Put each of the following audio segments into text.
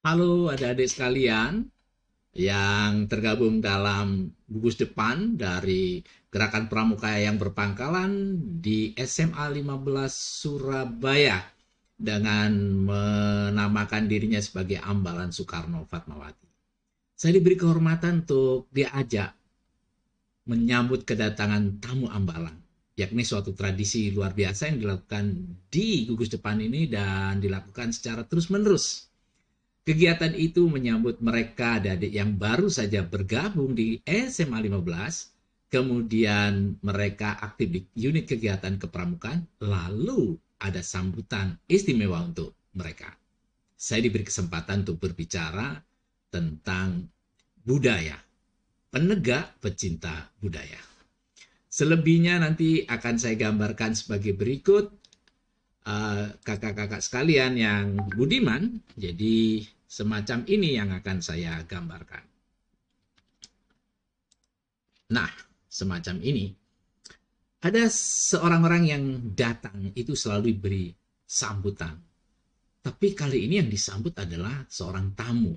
Halo adik-adik sekalian yang tergabung dalam gugus depan dari Gerakan Pramuka yang Berpangkalan di SMA 15 Surabaya dengan menamakan dirinya sebagai Ambalan Soekarno Fatmawati. Saya diberi kehormatan untuk diajak menyambut kedatangan tamu Ambalan, yakni suatu tradisi luar biasa yang dilakukan di gugus depan ini dan dilakukan secara terus-menerus. Kegiatan itu menyambut mereka adik-adik yang baru saja bergabung di SMA 15, kemudian mereka aktif di unit kegiatan kepramukaan, lalu ada sambutan istimewa untuk mereka. Saya diberi kesempatan untuk berbicara tentang budaya, penegak pecinta budaya. Selebihnya nanti akan saya gambarkan sebagai berikut. Kakak-kakak sekalian yang budiman, jadi semacam ini yang akan saya gambarkan. Nah, semacam ini. Ada seorang orang yang datang itu selalu diberi sambutan. Tapi kali ini yang disambut adalah seorang tamu.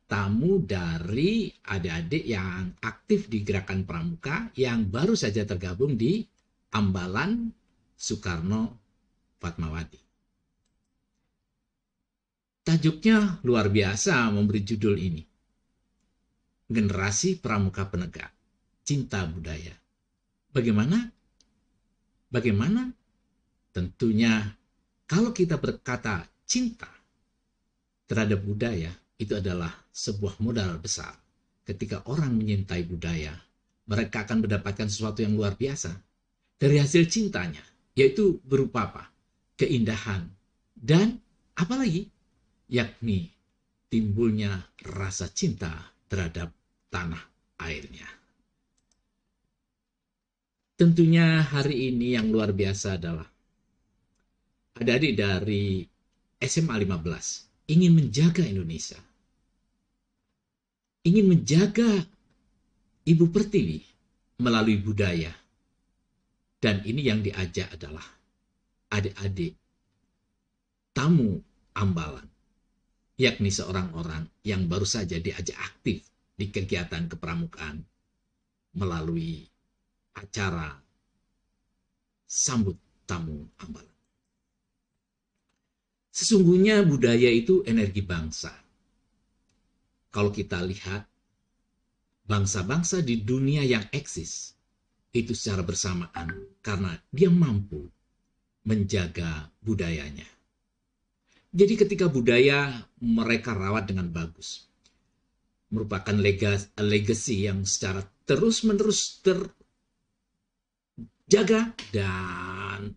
Tamu dari adik-adik yang aktif di Gerakan Pramuka yang baru saja tergabung di Ambalan Soekarno Fatmawati. Tajuknya luar biasa memberi judul ini. Generasi Pramuka Penegak, Cinta Budaya. Bagaimana? Bagaimana? Tentunya kalau kita berkata cinta terhadap budaya, itu adalah sebuah modal besar. Ketika orang menyintai budaya, mereka akan mendapatkan sesuatu yang luar biasa dari hasil cintanya, yaitu berupa apa? Keindahan dan apalagi? Yakni timbulnya rasa cinta terhadap tanah airnya. Tentunya hari ini yang luar biasa adalah adik-adik dari SMA 15 ingin menjaga Indonesia, ingin menjaga Ibu Pertiwi melalui budaya. Dan ini yang diajak adalah adik-adik tamu Ambalan, yakni seorang orang yang baru saja diajak aktif di kegiatan kepramukaan melalui acara sambut tamu Ambalan. Sesungguhnya budaya itu energi bangsa. Kalau kita lihat bangsa-bangsa di dunia yang eksis itu secara bersamaan karena dia mampu menjaga budayanya. Jadi ketika budaya mereka rawat dengan bagus, merupakan legacy yang secara terus-menerus terjaga dan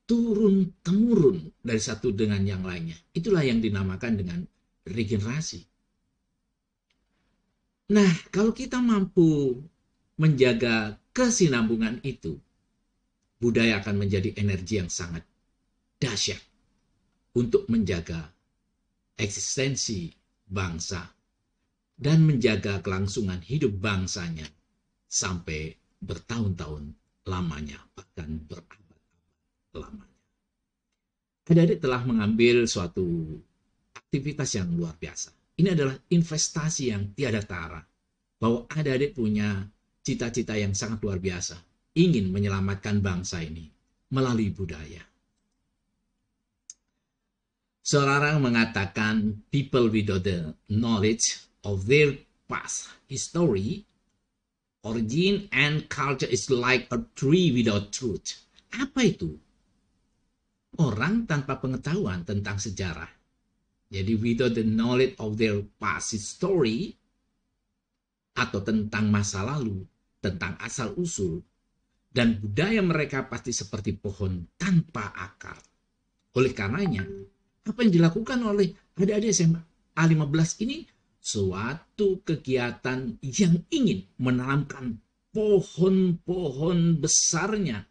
turun-temurun dari satu dengan yang lainnya. Itulah yang dinamakan dengan regenerasi. Nah, kalau kita mampu menjaga kesinambungan itu, budaya akan menjadi energi yang sangat dahsyat untuk menjaga eksistensi bangsa dan menjaga kelangsungan hidup bangsanya sampai bertahun-tahun lamanya, bahkan berabad-abad lamanya. Adik-adik telah mengambil suatu aktivitas yang luar biasa. Ini adalah investasi yang tiada tara, bahwa adik-adik punya cita-cita yang sangat luar biasa, ingin menyelamatkan bangsa ini melalui budaya. Seorang mengatakan, people without the knowledge of their past history, origin, and culture is like a tree without truth. Apa itu? Orang tanpa pengetahuan tentang sejarah. Jadi without the knowledge of their past history, atau tentang masa lalu, tentang asal-usul, dan budaya mereka pasti seperti pohon tanpa akar. Oleh karenanya, apa yang dilakukan oleh adik-adik SMA A15 ini suatu kegiatan yang ingin menanamkan pohon-pohon besarnya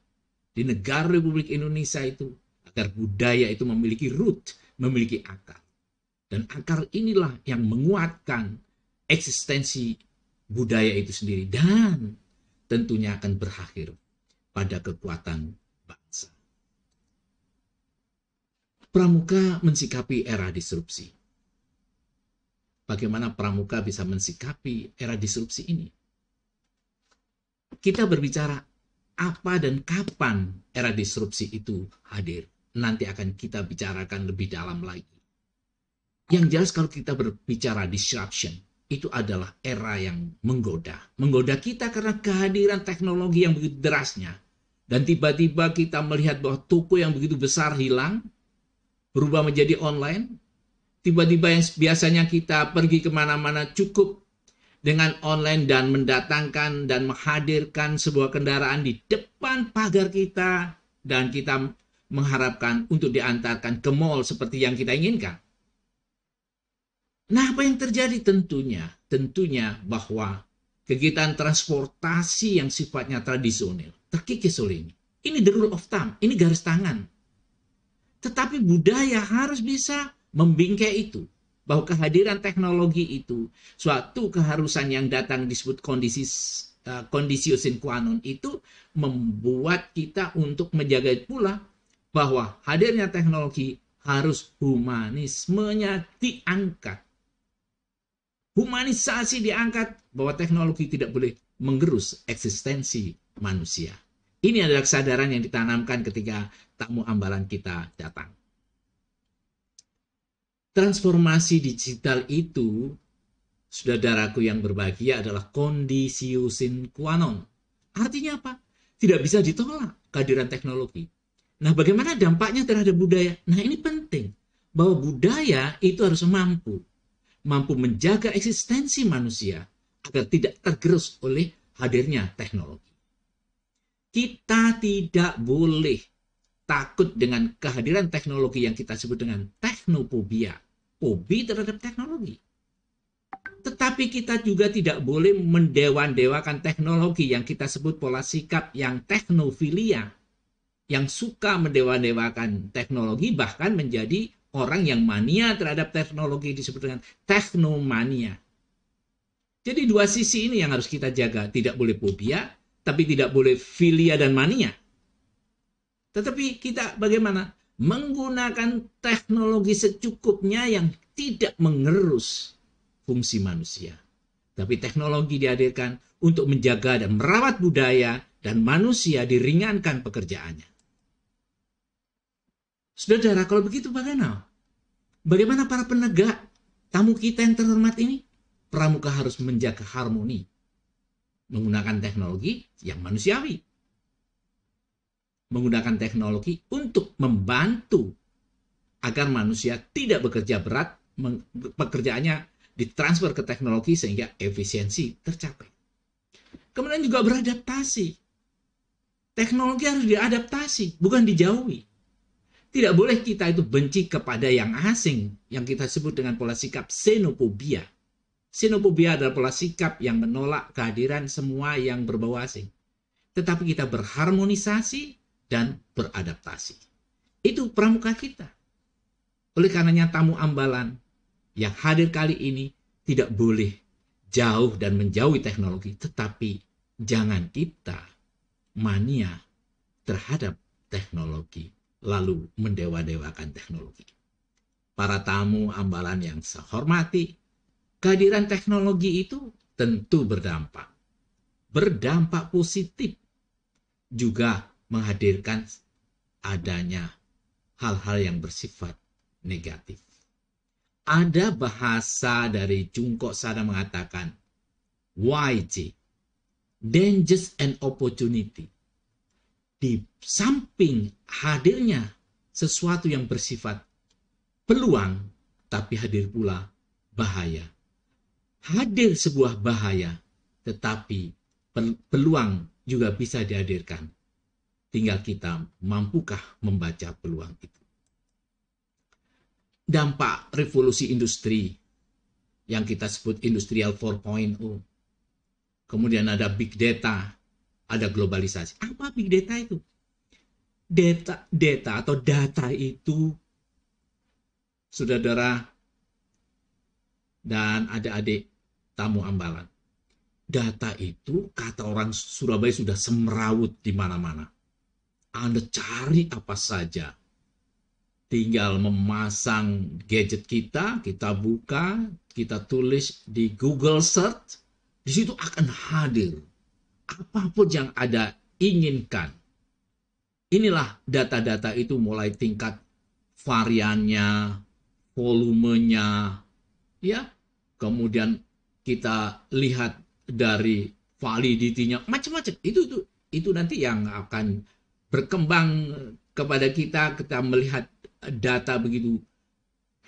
di negara Republik Indonesia itu agar budaya itu memiliki root, memiliki akar. Dan akar inilah yang menguatkan eksistensi budaya itu sendiri dan tentunya akan berakhir pada kekuatan Pramuka mensikapi era disrupsi. bagaimana Pramuka bisa mensikapi era disrupsi ini. Kita berbicara apa dan kapan era disrupsi itu hadir. Nanti akan kita bicarakan lebih dalam lagi. Yang jelas kalau kita berbicara disruption, itu adalah era yang menggoda. Menggoda kita karena kehadiran teknologi yang begitu derasnya. Dan tiba-tiba kita melihat bahwa toko yang begitu besar hilang, berubah menjadi online. Tiba-tiba yang biasanya kita pergi kemana-mana cukup dengan online dan mendatangkan dan menghadirkan sebuah kendaraan di depan pagar kita. Dan kita mengharapkan untuk diantarkan ke mall seperti yang kita inginkan. Nah, apa yang terjadi tentunya bahwa kegiatan transportasi yang sifatnya tradisional terkikis oleh ini. Ini the rule of thumb, ini garis tangan. Tetapi budaya harus bisa membingkai itu. Bahwa kehadiran teknologi itu suatu keharusan yang datang disebut conditio sine qua non itu membuat kita untuk menjaga pula bahwa hadirnya teknologi harus humanismenya diangkat. Humanisasi diangkat bahwa teknologi tidak boleh menggerus eksistensi manusia. Ini adalah kesadaran yang ditanamkan ketika tamu ambalan kita datang. Transformasi digital itu, saudaraku yang berbahagia, adalah conditio sine qua non. Artinya apa? Tidak bisa ditolak kehadiran teknologi. Nah, bagaimana dampaknya terhadap budaya? Nah, ini penting. Bahwa budaya itu harus mampu menjaga eksistensi manusia agar tidak tergerus oleh hadirnya teknologi. Kita tidak boleh takut dengan kehadiran teknologi yang kita sebut dengan teknophobia, fobi terhadap teknologi. Tetapi kita juga tidak boleh mendewa-dewakan teknologi yang kita sebut pola sikap yang teknofilia, yang suka mendewa-dewakan teknologi bahkan menjadi orang yang mania terhadap teknologi disebut dengan teknomania. Jadi dua sisi ini yang harus kita jaga. Tidak boleh fobia, tapi tidak boleh filia dan mania. Tetapi kita bagaimana? Menggunakan teknologi secukupnya yang tidak mengerus fungsi manusia. Tapi teknologi dihadirkan untuk menjaga dan merawat budaya dan manusia diringankan pekerjaannya. Saudara, kalau begitu bagaimana? Bagaimana para penegak tamu kita yang terhormat ini? Pramuka harus menjaga harmoni menggunakan teknologi yang manusiawi. Menggunakan teknologi untuk membantu agar manusia tidak bekerja berat, pekerjaannya ditransfer ke teknologi sehingga efisiensi tercapai. Kemudian juga beradaptasi. Teknologi harus diadaptasi, bukan dijauhi. Tidak boleh kita itu benci kepada yang asing, yang kita sebut dengan pola sikap xenophobia. Xenophobia adalah pola sikap yang menolak kehadiran semua yang berbau asing. Tetapi kita berharmonisasi dan beradaptasi. Itu pramuka kita. Oleh karenanya tamu ambalan yang hadir kali ini tidak boleh jauh dan menjauhi teknologi, tetapi jangan kita mania terhadap teknologi, lalu mendewa-dewakan teknologi. Para tamu ambalan yang saya hormati, kehadiran teknologi itu tentu berdampak. Berdampak positif. Juga menghadirkan adanya hal-hal yang bersifat negatif. Ada bahasa dari Jungkook Sada mengatakan, YJ, dangers and opportunity. Di samping hadirnya sesuatu yang bersifat peluang, tapi hadir pula bahaya. Hadir sebuah bahaya, tetapi peluang juga bisa dihadirkan. Tinggal kita mampukah membaca peluang itu. Dampak revolusi industri yang kita sebut Industrial 4.0. Kemudian ada big data, ada globalisasi. Apa big data itu? Data atau data itu, saudara dan adik-adik tamu ambalan. Data itu, kata orang Surabaya, sudah semrawut di mana-mana. Anda cari apa saja. tinggal memasang gadget kita, kita buka, kita tulis di Google Search, di situ akan hadir apapun yang Anda inginkan. Inilah data-data itu mulai tingkat variannya, volumenya, ya. Kemudian kita lihat dari validity-nya, macam-macam. Itu nanti yang akan berkembang kepada kita melihat data begitu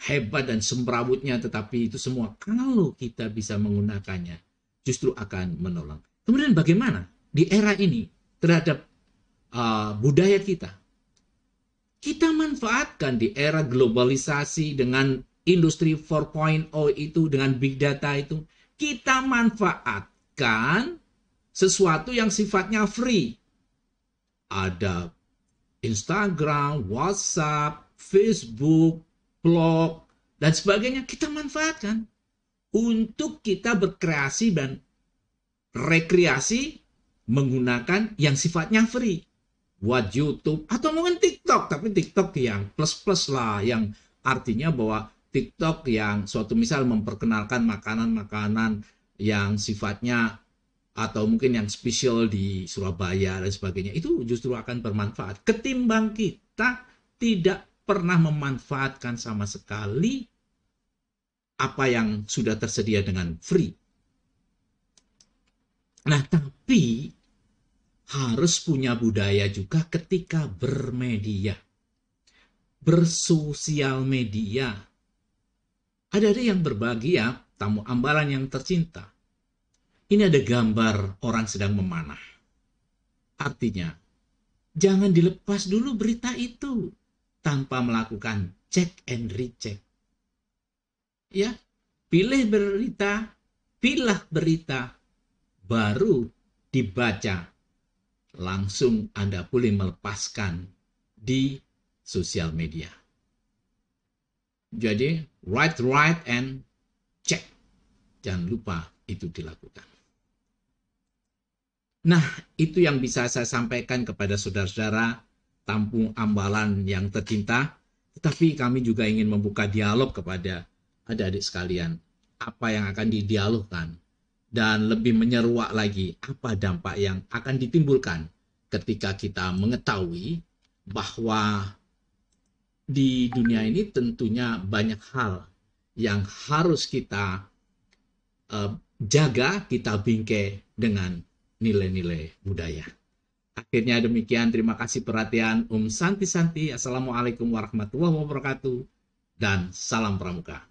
hebat dan semrawutnya, tetapi itu semua kalau kita bisa menggunakannya justru akan menolong. Kemudian bagaimana di era ini terhadap budaya kita? Kita manfaatkan di era globalisasi dengan industri 4.0 itu, dengan big data itu, kita manfaatkan sesuatu yang sifatnya free. Ada Instagram, WhatsApp, Facebook, blog, dan sebagainya, kita manfaatkan untuk kita berkreasi dan rekreasi menggunakan yang sifatnya free. Buat YouTube atau mungkin TikTok, tapi TikTok yang plus-plus lah, yang artinya bahwa TikTok yang suatu misal memperkenalkan makanan-makanan yang sifatnya atau mungkin yang spesial di Surabaya dan sebagainya, itu justru akan bermanfaat ketimbang kita tidak pernah memanfaatkan sama sekali apa yang sudah tersedia dengan free. Nah, tapi harus punya budaya juga ketika bermedia, bersosial media. Ada yang berbagi ya, tamu ambalan yang tercinta. Ini ada gambar orang sedang memanah. Artinya, jangan dilepas dulu berita itu tanpa melakukan check and recheck. Ya, pilih berita, baru dibaca. Langsung Anda boleh melepaskan di sosial media. Jadi, write and check. Jangan lupa itu dilakukan. Nah, itu yang bisa saya sampaikan kepada saudara-saudara tampung ambalan yang tercinta. Tetapi kami juga ingin membuka dialog kepada adik-adik sekalian. Apa yang akan didialogkan? Dan lebih menyeruak lagi, apa dampak yang akan ditimbulkan ketika kita mengetahui bahwa di dunia ini tentunya banyak hal yang harus kita jaga, kita bingkai dengan nilai-nilai budaya. Akhirnya demikian, terima kasih perhatian. Santi. Assalamualaikum warahmatullahi wabarakatuh. Dan salam pramuka.